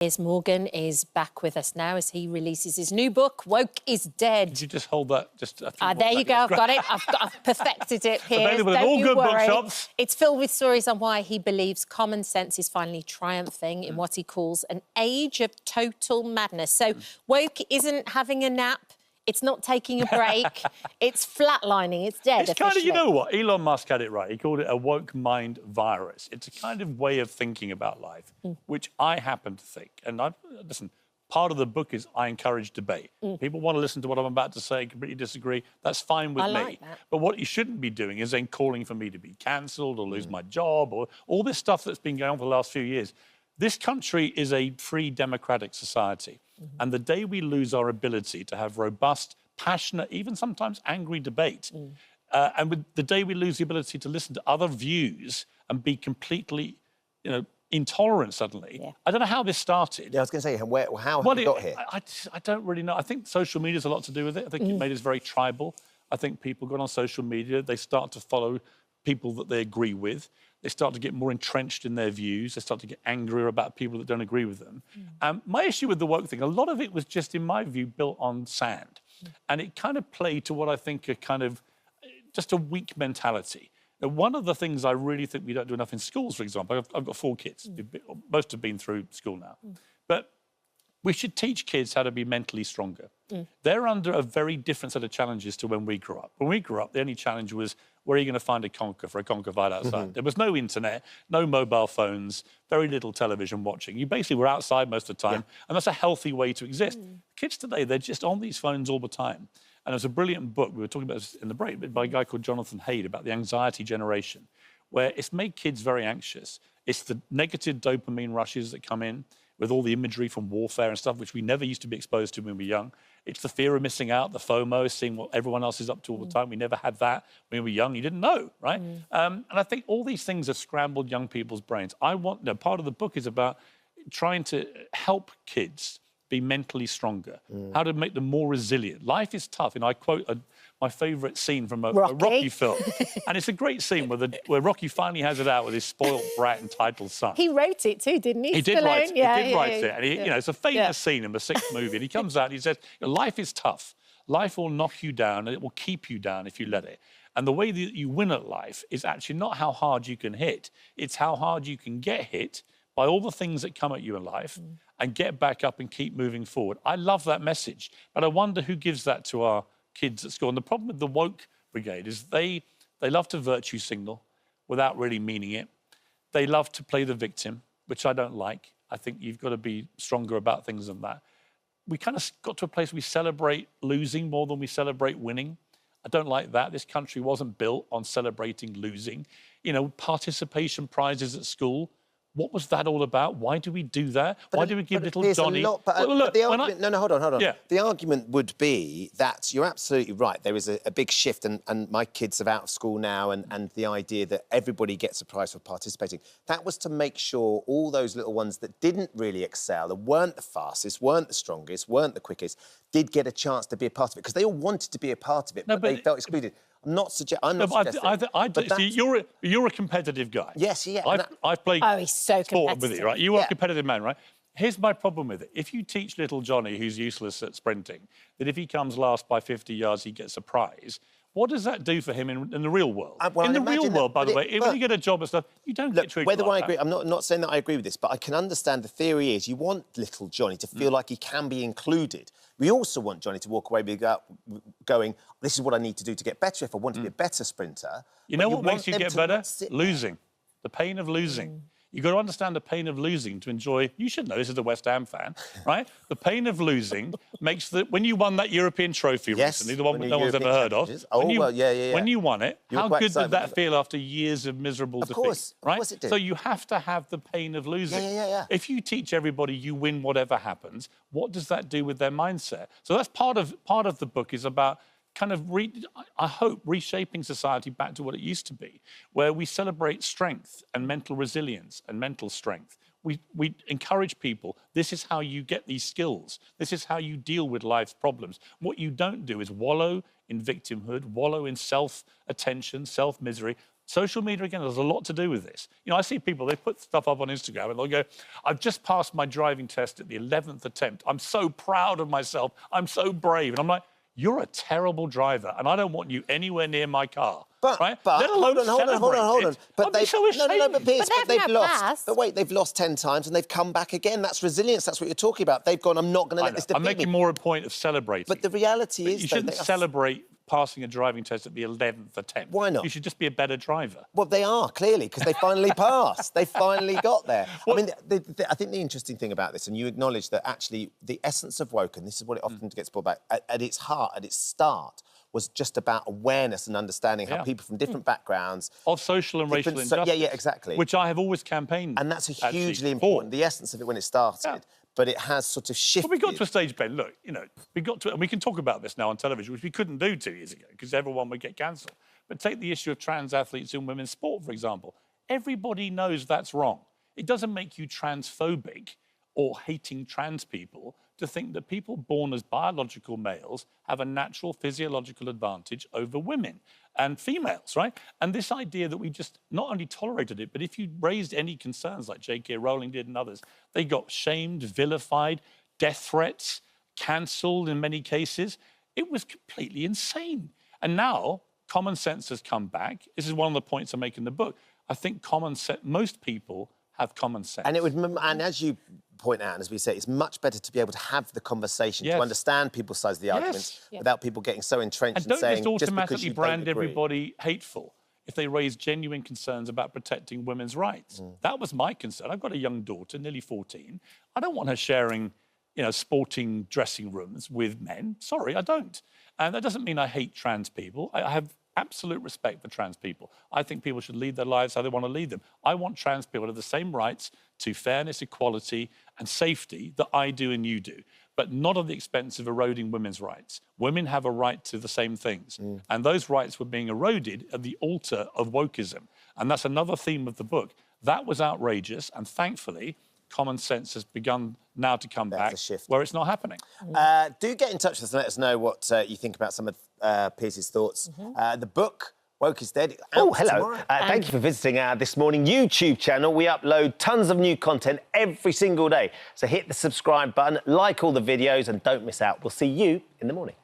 Piers Morgan is back with us now as he releases his new book, Woke is Dead. Did you just hold that? There you go, I've got it. I've perfected it, Piers. Available in all good bookshops. It's filled with stories on why he believes common sense is finally triumphing in what he calls an age of total madness. So woke isn't having a nap. It's not taking a break. It's flatlining. It's dead. It's kind of, you know what? Elon Musk had it right. He called it a woke mind virus. It's a kind of way of thinking about life, which I happen to think. And listen, part of the book is I encourage debate. People want to listen to what I'm about to say, completely disagree. That's fine with me. Like that. But what you shouldn't be doing is then calling for me to be cancelled or lose my job or all this stuff that's been going on for the last few years. This country is a free democratic society. And the day we lose our ability to have robust, passionate, even sometimes angry debate, and with the day we lose the ability to listen to other views and be completely, intolerant suddenly, I don't know how this started. Yeah, I was going to say, how have we got here? I don't really know. I think social media has a lot to do with it. I think it made us very tribal. I think people go on social media, they start to follow people that they agree with. They start to get more entrenched in their views. They start to get angrier about people that don't agree with them. My issue with the woke thing, a lot of it was just, in my view, built on sand. And it kind of played to what I think are kind of just a weak mentality. Now, one of the things I really think we don't do enough in schools, for example, I've got 4 kids. Most have been through school now. But we should teach kids how to be mentally stronger. They're under a very different set of challenges to when we grew up. When we grew up, the only challenge was, where are you going to find a conker for a conker fight outside? There was no internet, no mobile phones, very little television watching. You basically were outside most of the time, and that's a healthy way to exist. Kids today, they're just on these phones all the time. And there's a brilliant book, we were talking about this in the break, by a guy called Jonathan Haidt about the anxiety generation, where it's made kids very anxious. It's the negative dopamine rushes that come in with all the imagery from warfare and stuff, which we never used to be exposed to when we were young. It's the fear of missing out, the FOMO, seeing what everyone else is up to all the time. We never had that when we were young. You didn't know, right? And I think all these things have scrambled young people's brains. Part of the book is about trying to help kids be mentally stronger, how to make them more resilient. Life is tough. I quote my favourite scene from a Rocky film. And it's a great scene where Rocky finally has it out with his spoiled brat entitled son. He wrote it too, didn't he? He did write it. And it's a famous scene in the 6th movie. And he comes out and he says, life is tough. Life will knock you down and it will keep you down if you let it. And the way that you win at life is actually not how hard you can hit. It's how hard you can get hit by all the things that come at you in life and get back up and keep moving forward. I love that message. But I wonder who gives that to our kids at school. And the problem with the woke brigade is they love to virtue signal without really meaning it. They love to play the victim, which I don't like. I think you've got to be stronger about things than that. We kind of got to a place where we celebrate losing more than we celebrate winning. I don't like that. This country wasn't built on celebrating losing. Participation prizes at school. What was that all about? Why do we do that? Why do we give little Johnny... Hold on. Yeah. The argument would be that you're absolutely right. There is a big shift, and my kids are out of school now, and the idea that everybody gets a prize for participating. That was to make sure all those little ones that didn't really excel and weren't the fastest, weren't the strongest, weren't the quickest, did get a chance to be a part of it, because they all wanted to be a part of it, but they felt excluded. I'm not suggesting. You're a competitive guy. Yes, yeah. I've played he's so sport with you, right? You are a competitive man, right? Here's my problem with it. If you teach little Johnny, who's useless at sprinting, that if he comes last by 50 yards, he gets a prize, what does that do for him in the real world? In the real world, by the way, when you get a job and stuff, you don't get treated whether like I agree, that. I'm not saying that I agree with this, but I can understand the theory is you want little Johnny to feel like he can be included. We also want Johnny to walk away going, this is what I need to do to get better if I want to be a better sprinter. You know what makes you get better? Losing. The pain of losing. You've got to understand the pain of losing to enjoy... You should know, this is a West Ham fan, right? The pain of losing makes when you won that European trophy recently, the one that no one's ever heard of... When you won it, how good did that feel after years of miserable defeat? Of course it did. So you have to have the pain of losing. If you teach everybody you win whatever happens, what does that do with their mindset? So that's part of the book is about kind of, I hope, reshaping society back to what it used to be, where we celebrate strength and mental resilience and mental strength. We encourage people, this is how you get these skills. This is how you deal with life's problems. What you don't do is wallow in victimhood, wallow in self-attention, self-misery. Social media, again, there's a lot to do with this. You know, I see people, they put stuff up on Instagram and they'll go, I've just passed my driving test at the 11th attempt. I'm so proud of myself. I'm so brave. And I'm like, you're a terrible driver, and I don't want you anywhere near my car. Right? Let alone hold on. But they've so but Piers, but they've lost. passed. But wait, they've lost 10 times and they've come back again. That's resilience. That's what you're talking about. They've gone, I'm not going to let this defeat me. I'm making more a point of celebrating. But the reality is, you shouldn't celebrate passing a driving test at the 11th attempt. Why not? You should just be a better driver. Well, they are, clearly, because they finally passed. They finally got there. Well, I mean, I think the interesting thing about this, and you acknowledge that actually the essence of woke, and this is what it often gets brought back, at its heart, at its start, was just about awareness and understanding how people from different backgrounds... Of social and racial injustice. Yeah, exactly. Which I have always campaigned. And that's hugely important, the essence of it when it started. Yeah. But it has sort of shifted. Well, we got to a stage, Ben, look, you know, and we can talk about this now on television, which we couldn't do 2 years ago, because everyone would get cancelled. But take the issue of trans athletes in women's sport, for example. Everybody knows that's wrong. It doesn't make you transphobic or hating trans people to think that people born as biological males have a natural physiological advantage over women and females, right? And this idea that we just not only tolerated it, but if you raised any concerns like J.K. Rowling did and others, they got shamed, vilified, death threats, cancelled in many cases. It was completely insane. And now common sense has come back. This is one of the points I make in the book. I think most people have common sense. And as you point out, and as we say, it's much better to be able to have the conversation, to understand people's sides of the arguments without people getting so entrenched and saying, don't just automatically brand everybody hateful if they raise genuine concerns about protecting women's rights. That was my concern. I've got a young daughter, nearly 14. I don't want her sharing, you know, sporting dressing rooms with men. Sorry, I don't. And that doesn't mean I hate trans people. I have absolute respect for trans people. I think people should lead their lives how they want to lead them. I want trans people to have the same rights to fairness, equality and safety that I do and you do, but not at the expense of eroding women's rights. Women have a right to the same things. And those rights were being eroded at the altar of wokeism. And that's another theme of the book. That was outrageous, and thankfully, common sense has begun now to come back where it's not happening. Do get in touch with us and let us know what you think about some of Piers' thoughts. The book, Woke is Dead. Oh, hello. Thank you for visiting our This Morning YouTube channel. We upload tons of new content every single day. So hit the subscribe button, like all the videos, and don't miss out. We'll see you in the morning.